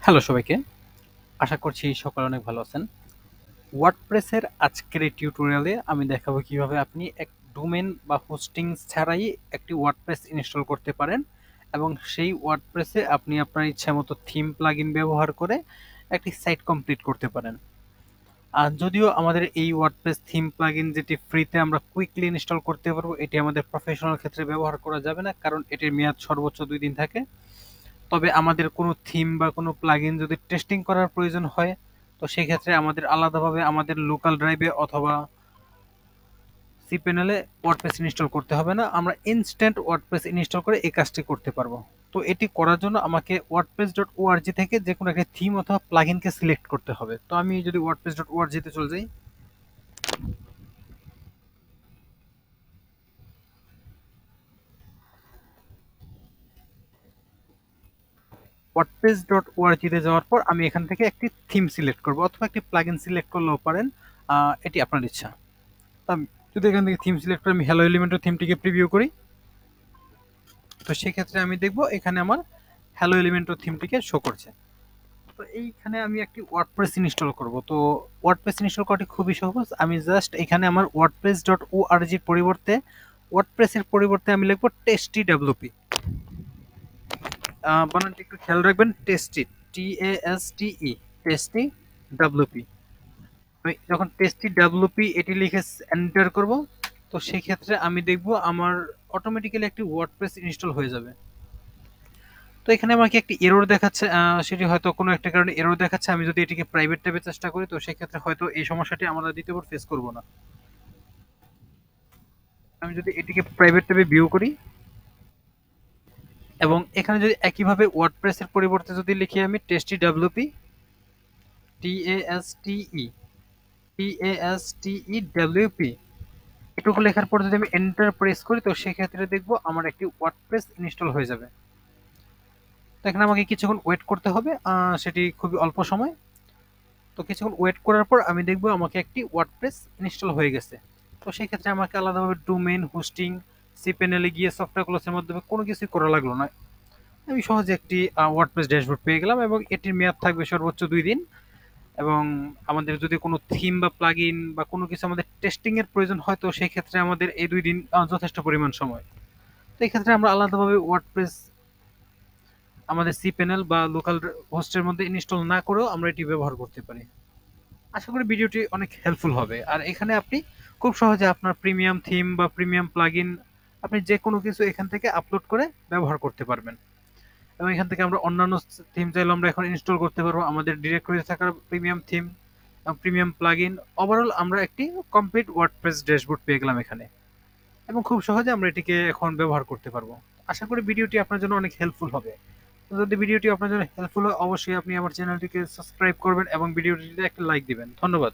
Hello সবাইকে, আশা করছি সকলে অনেক ভালো আছেন। ওয়ার্ডপ্রেসের আজকের এই টিউটোরিয়ালে আমি দেখাবো কিভাবে আপনি এক ডোমেন বা হোস্টিং ছাড়াই একটি ওয়ার্ডপ্রেস ইনস্টল করতে পারেন এবং সেই ওয়ার্ডপ্রেসে আপনি আপনার ইচ্ছামতো থিম প্লাগইন ব্যবহার করে একটি সাইট কমপ্লিট করতে পারেন। আর যদিও আমাদের এই ওয়ার্ডপ্রেস থিম প্লাগইন যেটি ফ্রিতে আমরা কুইকলি ইনস্টল করতে পারবো, এটি আমাদের প্রফেশনাল ক্ষেত্রে ব্যবহার করা যাবে না, কারণ এটির মেয়াদ সর্বোচ্চ 2 দিন থাকে। তবে আমাদের কোনো থিম বা কোনো প্লাগইন যদি টেস্টিং করার প্রয়োজন হয়, তো সেক্ষেত্রে আমাদের আলাদাভাবে আমাদের লোকাল ড্রাইভে অথবা সিপ্যানেলে ওয়ার্ডপ্রেস ইনস্টল করতে হবে না। আমরা ইনস্ট্যান্ট ওয়ার্ডপ্রেস ইনস্টল করে এই কাজটি করতে পারবো। তো এটি করার জন্য আমাকে wordpress.org থেকে যে কোনো একটা থিম অথবা প্লাগইনকে সিলেক্ট করতে হবে। তো আমি যদি wordpress.org তে চলে যাই, wordpress.org তে যাওয়ার পর আমি এখান থেকে একটি থিম সিলেক্ট করব অথবা একটি প্লাগইন সিলেক্ট করলেও পারেন। এটি আপনার ইচ্ছা। আমি যদি এখান থেকে থিম সিলেক্ট করে আমি হ্যালো এলিমেন্টের থিমটিকে প্রিভিউ করি, তো সেক্ষেত্রে আমি দেখব এখানে আমার হ্যালো এলিমেন্টের থিমটিকে শো করছে। তো এইখানে আমি একটি ওয়ার্ডপ্রেস ইনস্টল করব। তো ওয়ার্ডপ্রেস ইনস্টল করাটি খুবই সহজ। আমি জাস্ট এখানে আমার wordpress.org এর পরিবর্তে ওয়ার্ডপ্রেসের পরিবর্তে আমি লিখব টেস্টি ডাব্লিউপি। বানানটি একটু খেয়াল রাখবেন, টেস্টি, TASTE, টেস্টি ডাব্লিউপি। আমি যখন টেস্টি ডাব্লিউপি এটি লিখে এন্টার করব, তো সেই ক্ষেত্রে আমি দেখব আমার অটোমেটিক্যালি একটি ওয়ার্ডপ্রেস ইনস্টল হয়ে যাবে। তো এখানে আমাকে একটি এরর দেখাচ্ছে, সেটি হয়তো কোনো একটা কারণে এরর দেখাচ্ছে। আমি যদি এটিকে প্রাইভেট ট্যাবে চেষ্টা করি, তো সেক্ষেত্রে হয়তো এই সমস্যাটি আমরা দ্বিতীয়বার ফেস করব না। আমি যদি এটিকে প্রাইভেট ট্যাবে ভিউ করি এবং এখানে যদি একইভাবে ওয়ার্ডপ্রেসের পরিবর্তে যদি লিখি আমি tasty WP, TASTE, TASTE WP, এটুকু লেখার পর যদি আমি এন্টার প্রেস করি, তো সেক্ষেত্রে দেখবো আমার একটি ওয়ার্ডপ্রেস ইনস্টল হয়ে যাবে। তো এখানে আমাকে কিছুক্ষণ ওয়েট করতে হবে, সেটি খুবই অল্প সময়। তো কিছুক্ষণ ওয়েট করার পর আমি দেখবো আমাকে একটি ওয়ার্ডপ্রেস ইনস্টল হয়ে গেছে। তো সেই ক্ষেত্রে আমাকে আলাদাভাবে ডোমেইন, হোস্টিং, সিপ্যানেলে গিয়ে সফটওয়্যার ক্লাসের মাধ্যমে কোনো কিছুই করা লাগলো না। আমি সহজে একটি ওয়ার্ডপ্রেস ড্যাশবোর্ড পেয়ে গেলাম এবং এটির মেয়াদ থাকবে সর্বোচ্চ 2 দিন। এবং আমাদের যদি কোনো থিম বা প্লাগইন বা কোনো কিছু আমাদের টেস্টিং এর প্রয়োজন হয়, তো সেই ক্ষেত্রে আমাদের এই 2 দিন যথেষ্ট পরিমাণ সময়। তো এই ক্ষেত্রে আমরা আলাদাভাবে ওয়ার্ডপ্রেস আমাদের সিপ্যানেল বা লোকাল হোস্টের মধ্যে ইনস্টল না করেও আমরা এটি ব্যবহার করতে পারি। আশা করি ভিডিওটি অনেক হেল্পফুল হবে। আর এখানে আপনি খুব সহজে আপনার প্রিমিয়াম থিম বা প্রিমিয়াম প্লাগইন আপনি যে কোনো কিছু এখান থেকে আপলোড করে ব্যবহার করতে পারবেন। এবং এখান থেকে আমরা অন্যান্য থিম চাইলে আমরা এখন ইনস্টল করতে পারবো, আমাদের ডিরেক্টরিতে থাকা premium theme, premium plugin. Overall আমরা একটি কমপ্লিট ওয়ার্ডপ্রেস ড্যাশবোর্ড পেয়ে গেলাম এখানে এবং খুব সহজে আমরা এটিকে এখন ব্যবহার করতে পারবো। আশা করি ভিডিওটি আপনার জন্য অনেক হেল্পফুল হবে। তো যদি ভিডিওটি আপনার জন্য হেল্পফুল হয়, অবশ্যই আপনি আমার চ্যানেলটিকে সাবস্ক্রাইব করবেন এবং ভিডিওটিতে একটা লাইক দিবেন। ধন্যবাদ।